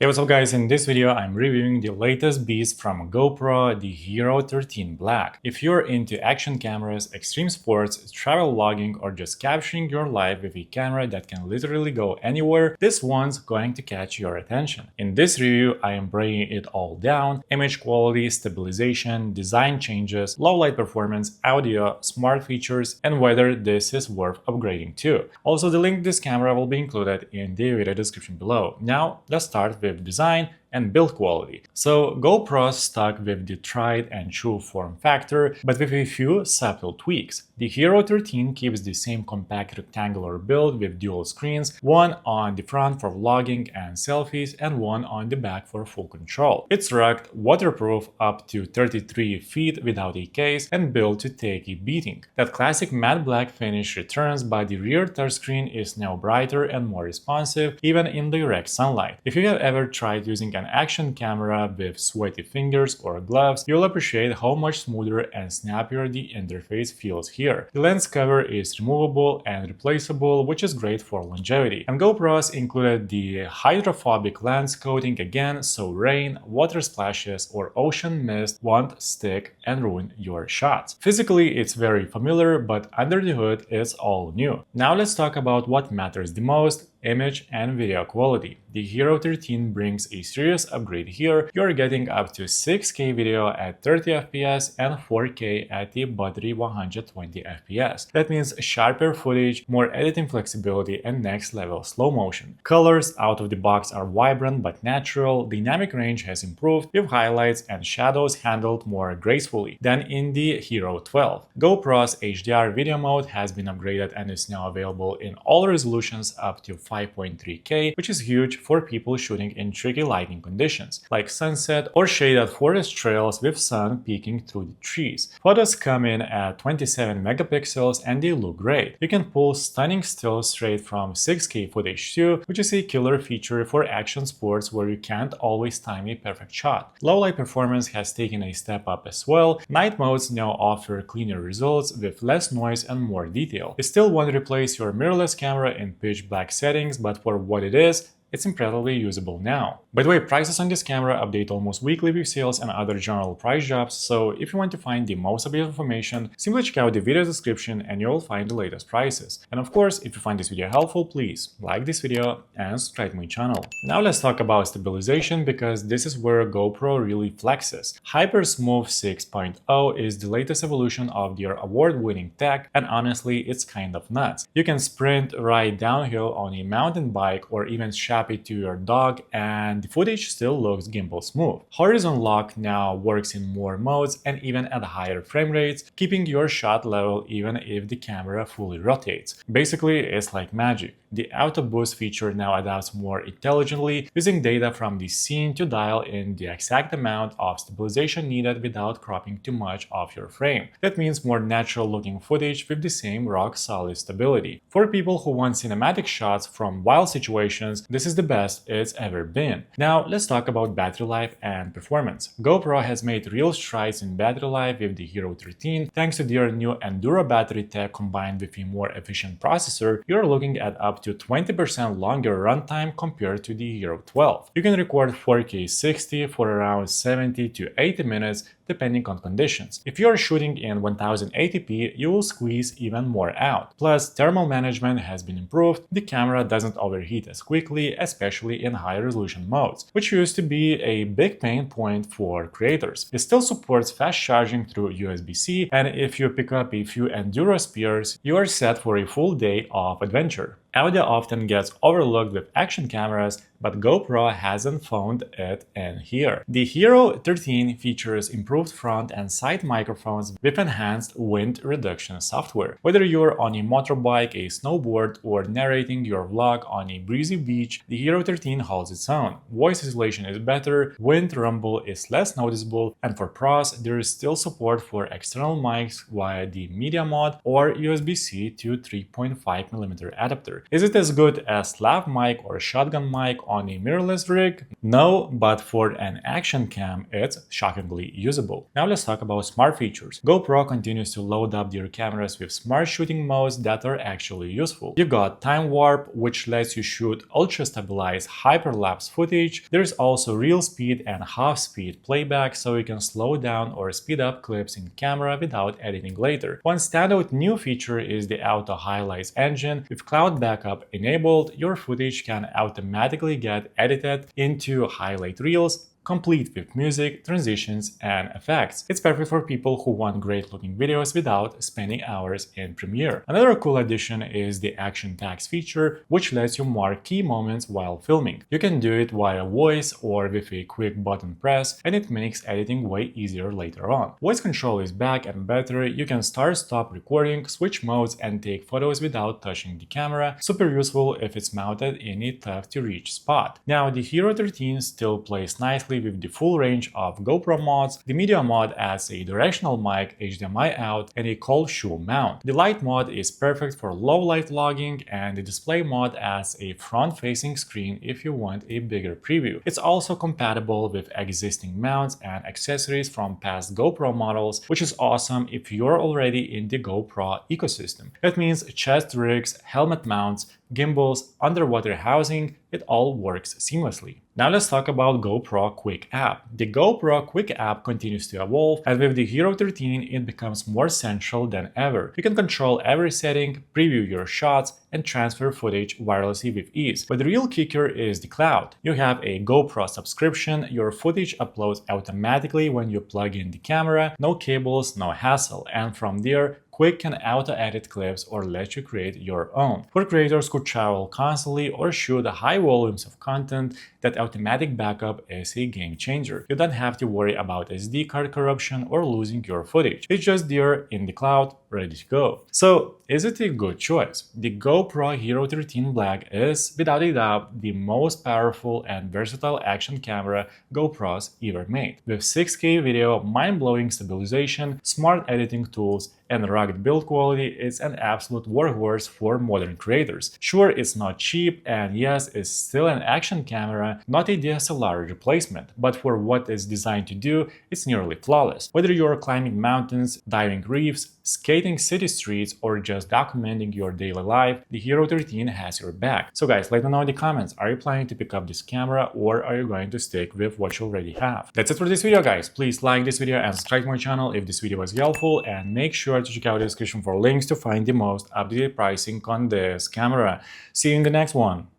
Hey, what's up guys, in this video I'm reviewing the latest beast from GoPro, the Hero 13 Black. If you're into action cameras, extreme sports, travel logging, or just capturing your life with a camera that can literally go anywhere, this one's going to catch your attention. In this review I am breaking it all down: image quality, stabilization, design changes, low light performance, audio, smart features, and whether this is worth upgrading to. Also, the link to this camera will be included in the video description below. Now let's start with design and build quality. So GoPro's stuck with the tried and true form factor, but with a few subtle tweaks. The Hero 13 keeps the same compact rectangular build with dual screens, one on the front for vlogging and selfies and one on the back for full control. It's rugged, waterproof up to 33 feet without a case, and built to take a beating. That classic matte black finish returns, but the rear touchscreen is now brighter and more responsive even in direct sunlight. If you have ever tried using an action camera with sweaty fingers or gloves, you'll appreciate how much smoother and snappier the interface feels here. The lens cover is removable and replaceable, which is great for longevity. And GoPro's included the hydrophobic lens coating again, so rain, water splashes, or ocean mist won't stick and ruin your shots. Physically, it's very familiar, but under the hood, it's all new. Now let's talk about what matters the most: image and video quality. The Hero 13 brings a serious upgrade here. You're getting up to 6K video at 30 FPS and 4K at the buttery 120 FPS. That means sharper footage, more editing flexibility, and next level slow motion. Colors out of the box are vibrant but natural. Dynamic range has improved, with highlights and shadows handled more gracefully than in the Hero 12. GoPro's HDR video mode has been upgraded and is now available in all resolutions up to 5.3K, which is huge for people shooting in tricky lighting conditions, like sunset or shaded forest trails with sun peeking through the trees. Photos come in at 27 megapixels and they look great. You can pull stunning stills straight from 6K footage too, which is a killer feature for action sports where you can't always time a perfect shot. Low light performance has taken a step up as well. Night modes now offer cleaner results with less noise and more detail. You still won't replace your mirrorless camera in pitch black settings, but for what it is, it's incredibly usable now. By the way, prices on this camera update almost weekly with sales and other general price drops, so if you want to find the most updated information, simply check out the video description and you'll find the latest prices. And of course, if you find this video helpful, please like this video and subscribe to my channel. Now let's talk about stabilization, because this is where GoPro really flexes. Hyper Smooth 6.0 is the latest evolution of their award-winning tech, and honestly, it's kind of nuts. You can sprint right downhill on a mountain bike or even strap it to your dog and the footage still looks gimbal smooth. Horizon lock now works in more modes and even at higher frame rates, keeping your shot level even if the camera fully rotates. Basically, it's like magic. The auto boost feature now adapts more intelligently, using data from the scene to dial in the exact amount of stabilization needed without cropping too much of your frame. That means more natural looking footage with the same rock solid stability. For people who want cinematic shots from wild situations, this is the best it's ever been. Now let's talk about battery life and performance. GoPro has made real strides in battery life with the Hero 13. Thanks to their new Enduro battery tech combined with a more efficient processor, you're looking at up to 20% longer runtime compared to the Hero 12. You can record 4K 60 for around 70 to 80 minutes depending on conditions. If you're shooting in 1080p, you will squeeze even more out. Plus, thermal management has been improved. The camera doesn't overheat as quickly, especially in high-resolution modes, which used to be a big pain point for creators. It still supports fast charging through USB-C, and if you pick up a few Enduro spears, you are set for a full day of adventure. Audio often gets overlooked with action cameras, but GoPro hasn't found it in here. The Hero 13 features improved front and side microphones with enhanced wind reduction software. Whether you're on a motorbike, a snowboard, or narrating your vlog on a breezy beach, the Hero 13 holds its own. Voice isolation is better, wind rumble is less noticeable, and for pros, there is still support for external mics via the Media Mod or USB-C to 3.5mm adapter. Is it as good as lav mic or shotgun mic on a mirrorless rig? No, but for an action cam, it's shockingly usable. Now let's talk about smart features. GoPro continues to load up their cameras with smart shooting modes that are actually useful. You got time warp, which lets you shoot ultra-stabilized hyperlapse footage. There's also real speed and half-speed playback, so you can slow down or speed up clips in camera without editing later. One standout new feature is the auto highlights engine. With cloud backup enabled, your footage can automatically get edited into highlight reels, complete with music, transitions, and effects. It's perfect for people who want great looking videos without spending hours in Premiere. Another cool addition is the action tags feature, which lets you mark key moments while filming. You can do it via voice or with a quick button press, and it makes editing way easier later on. Voice control is back and better. You can stop recording, switch modes, and take photos without touching the camera. Super useful if it's mounted in a tough to reach spot. Now, the Hero 13 still plays nicely with the full range of GoPro mods. The media mod adds a directional mic, HDMI out, and a cold shoe mount. The light mod is perfect for low light vlogging, and the display mod adds a front-facing screen if you want a bigger preview. It's also compatible with existing mounts and accessories from past GoPro models, which is awesome if you're already in the GoPro ecosystem. That means chest rigs, helmet mounts, gimbals, underwater housing, it all works seamlessly. Now let's talk about GoPro Quik app. The GoPro Quik app continues to evolve, and with the Hero 13 it becomes more central than ever. You can control every setting, preview your shots, and transfer footage wirelessly with ease. But the real kicker is the cloud. You have a GoPro subscription, your footage uploads automatically when you plug in the camera, no cables, no hassle, and from there, Quik can auto-edit clips or let you create your own. For creators who travel constantly or shoot high volumes of content, that automatic backup is a game changer. You don't have to worry about SD card corruption or losing your footage. It's just there in the cloud, ready to go. So, is it a good choice? The GoPro Hero 13 Black is, without a doubt, the most powerful and versatile action camera GoPros ever made. With 6K video, mind-blowing stabilization, smart editing tools, and rugged build quality, it's an absolute workhorse for modern creators. Sure, it's not cheap, and yes, it's still an action camera, not a DSLR replacement, but for what it's designed to do, it's nearly flawless. Whether you're climbing mountains, diving reefs, skating city streets, or just documenting your daily life, the Hero 13 has your back. So guys, let me know in the comments, are you planning to pick up this camera or are you going to stick with what you already have? That's it for this video, guys. Please like this video and subscribe to my channel if this video was helpful, and make sure to check out the description for links to find the most updated pricing on this camera. See you in the next one.